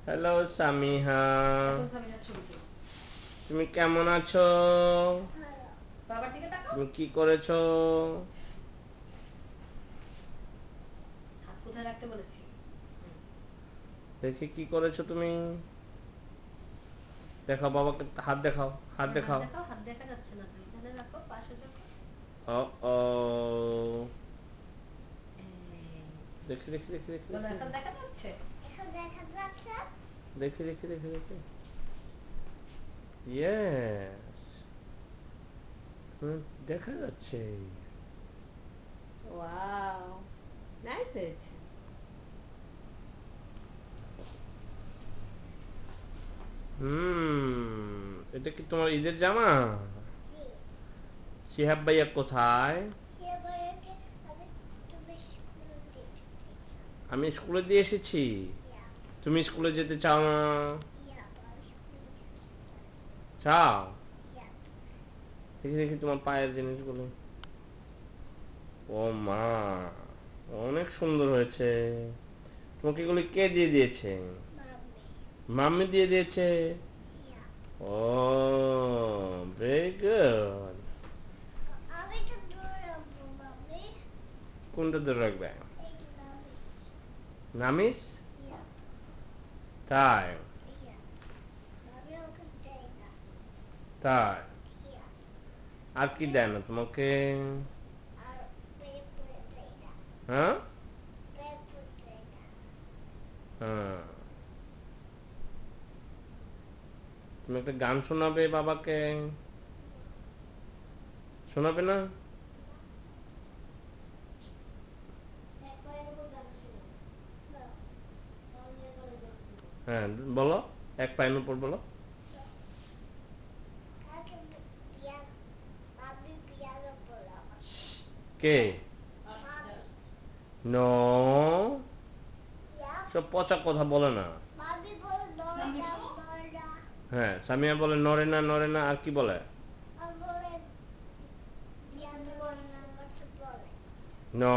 Hello Samiha, এখন সামিনার ছবি তুলো। তুমি কেমন আছো? বাবার দিকে তাকাও। তুমি কি করেছো? হাত কোথায় রাখতে বলেছি? দেখি কি করেছো তুমি। দেখাও বাবাকে, হাত দেখাও, হাত দেখাও। হাত দেখা যাচ্ছে না, তুমি এখানে রাখো, পাশে রাখো। ও দেখি দেখি দেখি দেখি বলো, দেখি এখন দেখা যাচ্ছে? এখন দেখা যাচ্ছে? দেখি দেখি দেখি দেখি ইয়েস, দেখা যাচ্ছে। ওয়াও, নাইস হয়েছে। এটা কি তোমার ঈদের জামা? জি। শিহাব ভাইয়া কোথায়? সে বলেছে আমি তুমি স্কুল দেখতে আমি স্কুলে দিয়ে এসেছি। ইয়া তুমি স্কুলে যেতে চাও না? ইয়া আমি স্কুল দেখতে চাও? ইয়া দেখি দেখি তোমার পায়ের জিনিসগুলো। ও মা, অনেক সুন্দর হয়েছে। তোমাকে এগুলি কে দিয়ে দিয়েছে? মাম্মি মাম্মি দিয়ে দিয়েছে। ইয়া ও ভেরি গুড। আমি তো দূর রাখবো মাম্মি কোনটা ধরে রাখবে? এই নামি নামিস? ইয়া তাই? ইয়া মাম্মি ওকে দেয় না তাই? ইয়া আর কি দেয় না তোমাকে? আর পেপে দেয় না হ্যাঁ পেপে দেয় না হ্যাঁ, তুমি একটা গান শোনাবে বাবাকে, শোনাবে না? একবার এরকম গান শুনো না মাম্মি করে দেখতে হ্যাঁ বলো, এক পায়ের উপর বলো। কাকে পিয়ানো মাম্মি পিয়ানো বলো আমাকে কে? মাম্মি নো, ইয়া সব পচা কথা বলে না। মাম্মি বলো নড়া নড়া হ্যাঁ, সামিয়া বলে নড়ে না নড়ে না, আর কি বলে? আর বলে পিয়ানো বলে না বলে নো,